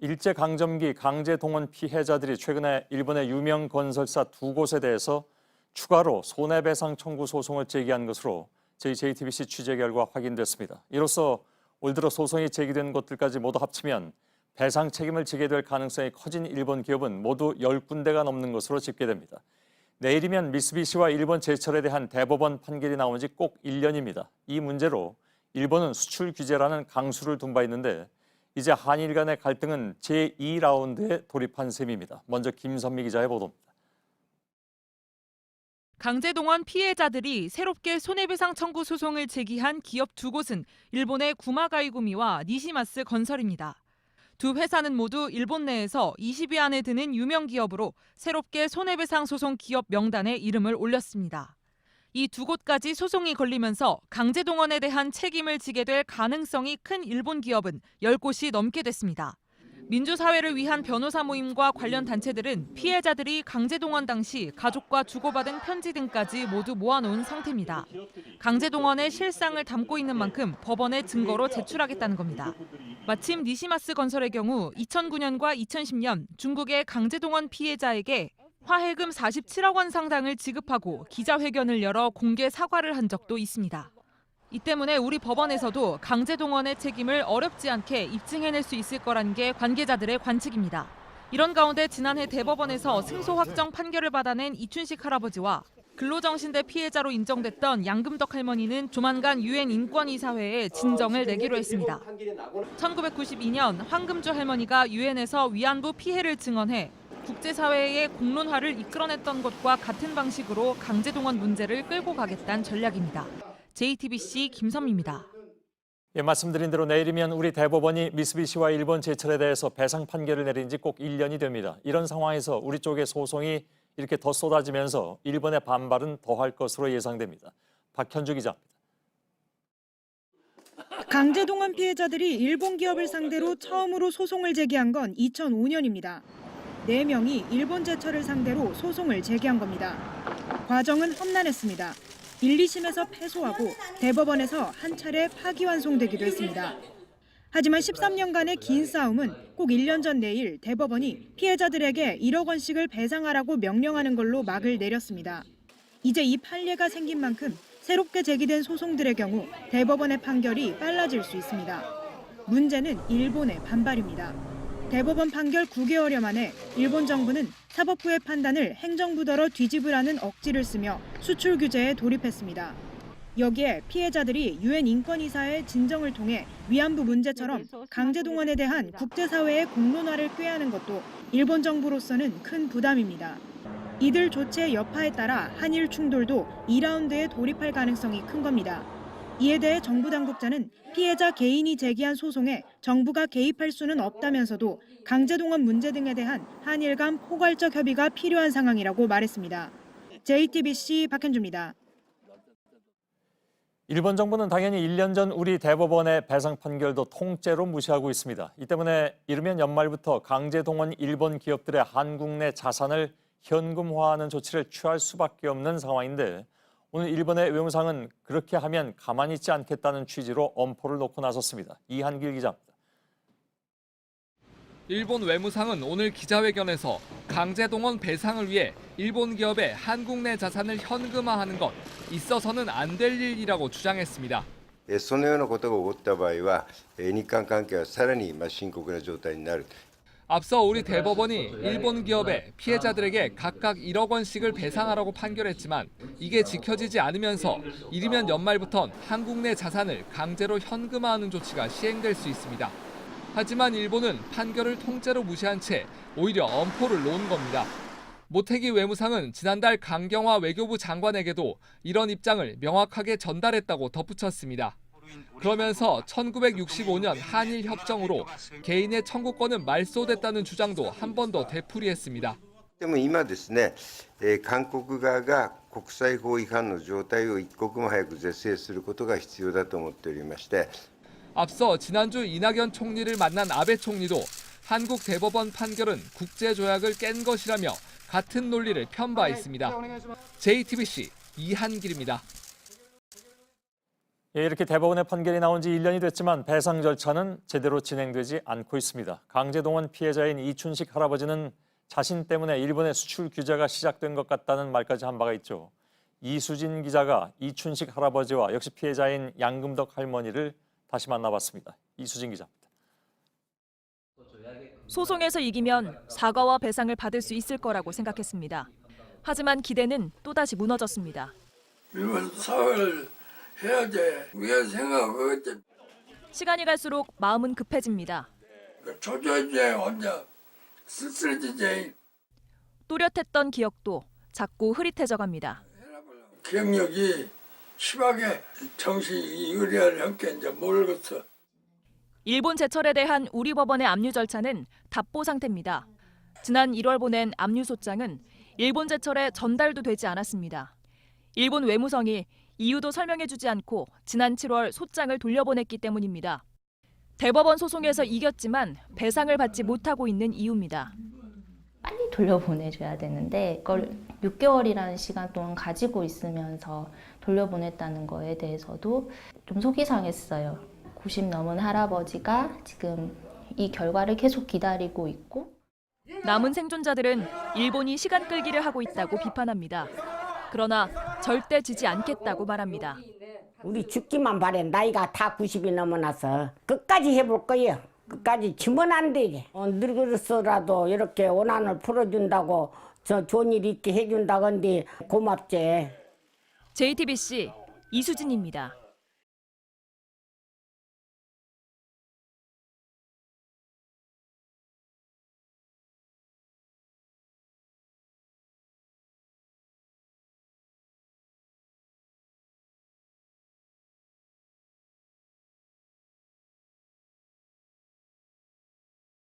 일제강점기 강제동원 피해자들이 최근에 일본의 유명 건설사 두 곳에 대해서 추가로 손해배상 청구 소송을 제기한 것으로 저희 JTBC 취재 결과 확인됐습니다. 이로써 올 들어 소송이 제기된 곳들까지 모두 합치면 배상 책임을 지게 될 가능성이 커진 일본 기업은 모두 10군데가 넘는 것으로 집계됩니다. 내일이면 미쓰비시와 일본 제철에 대한 대법원 판결이 나온 지 꼭 1년입니다. 이 문제로 일본은 수출 규제라는 강수를 둔 바 있는데 이제 한일 간의 갈등은 제2라운드에 돌입한 셈입니다. 먼저 김선미 기자의 보도입니다. 강제동원 피해자들이 새롭게 손해배상 청구 소송을 제기한 기업 두 곳은 일본의 구마가이구미와 니시마스 건설입니다. 두 회사는 모두 일본 내에서 20위 안에 드는 유명 기업으로 새롭게 손해배상 소송 기업 명단에 이름을 올렸습니다. 이 두 곳까지 소송이 걸리면서 강제동원에 대한 책임을 지게 될 가능성이 큰 일본 기업은 10곳이 넘게 됐습니다. 민주사회를 위한 변호사 모임과 관련 단체들은 피해자들이 강제동원 당시 가족과 주고받은 편지 등까지 모두 모아놓은 상태입니다. 강제동원의 실상을 담고 있는 만큼 법원에 증거로 제출하겠다는 겁니다. 마침 니시마스 건설의 경우 2009년과 2010년 중국의 강제동원 피해자에게 화해금 47억 원 상당을 지급하고 기자회견을 열어 공개 사과를 한 적도 있습니다. 이 때문에 우리 법원에서도 강제동원의 책임을 어렵지 않게 입증해낼 수 있을 거란 게 관계자들의 관측입니다. 이런 가운데 지난해 대법원에서 승소 확정 판결을 받아낸 이춘식 할아버지와 근로정신대 피해자로 인정됐던 양금덕 할머니는 조만간 유엔 인권이사회에 진정을 내기로 했습니다. 1992년 황금주 할머니가 유엔에서 위안부 피해를 증언해 국제사회의 공론화를 이끌어냈던 것과 같은 방식으로 강제동원 문제를 끌고 가겠다는 전략입니다. JTBC 김선미입니다. 말씀드린 대로 내일이면 우리 대법원이 미쓰비시와 일본 제철에 대해서 배상 판결을 내린 지 꼭 1년이 됩니다. 이런 상황에서 우리 쪽의 소송이 이렇게 더 쏟아지면서 일본의 반발은 더할 것으로 예상됩니다. 박현주 기자입니다. 강제동원 피해자들이 일본 기업을 상대로 처음으로 소송을 제기한 건 2005년입니다. 4명이 일본 제철을 상대로 소송을 제기한 겁니다. 과정은 험난했습니다. 1, 2심에서 패소하고 대법원에서 한 차례 파기환송되기도 했습니다. 하지만 13년간의 긴 싸움은 꼭 1년 전 내일 대법원이 피해자들에게 1억 원씩을 배상하라고 명령하는 걸로 막을 내렸습니다. 이제 이 판례가 생긴 만큼 새롭게 제기된 소송들의 경우 대법원의 판결이 빨라질 수 있습니다. 문제는 일본의 반발입니다. 대법원 판결 9개월여 만에 일본 정부는 사법부의 판단을 행정부더러 뒤집으라는 억지를 쓰며 수출 규제에 돌입했습니다. 여기에 피해자들이 유엔 인권이사회 진정을 통해 위안부 문제처럼 강제동원에 대한 국제사회의 공론화를 꾀하는 것도 일본 정부로서는 큰 부담입니다. 이들 조치의 여파에 따라 한일 충돌도 2라운드에 돌입할 가능성이 큰 겁니다. 이에 대해 정부 당국자는 피해자 개인이 제기한 소송에 정부가 개입할 수는 없다면서도 강제동원 문제 등에 대한 한일 간 포괄적 협의가 필요한 상황이라고 말했습니다. JTBC 박현주입니다. 일본 정부는 당연히 1년 전 우리 대법원의 배상 판결도 통째로 무시하고 있습니다. 이 때문에 이르면 연말부터 강제동원 일본 기업들의 한국 내 자산을 현금화하는 조치를 취할 수밖에 없는 상황인데 오늘 일본의 외무상은 그렇게 하면 가만히 있지 않겠다는 취지로 엄포를 놓고 나섰습니다. 이한길 기자입니다. 일본 외무상은 오늘 기자회견에서 강제동원 배상을 위해 일본 기업의 한국 내 자산을 현금화하는 것 있어서는 안 될 일이라고 주장했습니다. そのようなことが起こった場合は、日韓関係はさらに深刻な状態になる。 앞서 우리 대법원이 일본 기업에 피해자들에게 각각 1억 원씩을 배상하라고 판결했지만 이게 지켜지지 않으면서 이르면 연말부턴 한국 내 자산을 강제로 현금화하는 조치가 시행될 수 있습니다. 하지만 일본은 판결을 통째로 무시한 채 오히려 엄포를 놓은 겁니다. 모태기 외무상은 지난달 강경화 외교부 장관에게도 이런 입장을 명확하게 전달했다고 덧붙였습니다. 그러면서 1965년 한일 협정으로 개인의 청구권은 말소됐다는 주장도 한 번 더 되풀이했습니다. でも今ですね、韓国側が国際法違反の状態を一刻も早く是正することが必要だと思っておりまして 앞서 지난주 이낙연 총리를 만난 아베 총리도 한국 대법원 판결은 국제조약을 깬 것이라며 같은 논리를 편바했습니다. JTBC 이한길입니다. 예, 이렇게 대법원의 판결이 나온 지 1년이 됐지만 배상 절차는 제대로 진행되지 않고 있습니다. 강제동원 피해자인 이춘식 할아버지는 자신 때문에 일본의 수출 규제가 시작된 것 같다는 말까지 한 바가 있죠. 이수진 기자가 이춘식 할아버지와 역시 피해자인 양금덕 할머니를 다시 만나봤습니다. 이수진 기자입니다. 소송에서 이기면 사과와 배상을 받을 수 있을 거라고 생각했습니다. 하지만 기대는 또다시 무너졌습니다. 일본 사과를 해야 돼. 왜 생각하겠지? 시간이 갈수록 마음은 급해집니다. 초조해져 혼자 쓸쓸해지지. 또렷했던 기억도 자꾸 흐릿해져갑니다. 기억력이 심하게 정신이 의리를 함께 이제 모르겠어. 일본 제철에 대한 우리 법원의 압류 절차는 답보 상태입니다. 지난 1월 보낸 압류 소장은 일본 제철에 전달도 되지 않았습니다. 일본 외무성이 이유도 설명해주지 않고 지난 7월 소장을 돌려보냈기 때문입니다. 대법원 소송에서 이겼지만 배상을 받지 못하고 있는 이유입니다. 빨리 돌려보내줘야 되는데 그걸 6개월이라는 시간 동안 가지고 있으면서 돌려보냈다는 거에 대해서도 좀 속이 상했어요. 90 넘은 할아버지가 지금 이 결과를 계속 기다리고 있고 남은 생존자들은 일본이 시간 끌기를 하고 있다고 비판합니다. 그러나 절대 지지 않겠다고 말합니다. 우리 죽기만 바래. 나이가 다 90이 넘어나서 끝까지 해볼 거예요. 끝까지 지면 안 돼. 늙어서라도 이렇게 원한을 풀어준다고 저 좋은 일 있게 해준다건데 고맙지. JTBC 이수진입니다.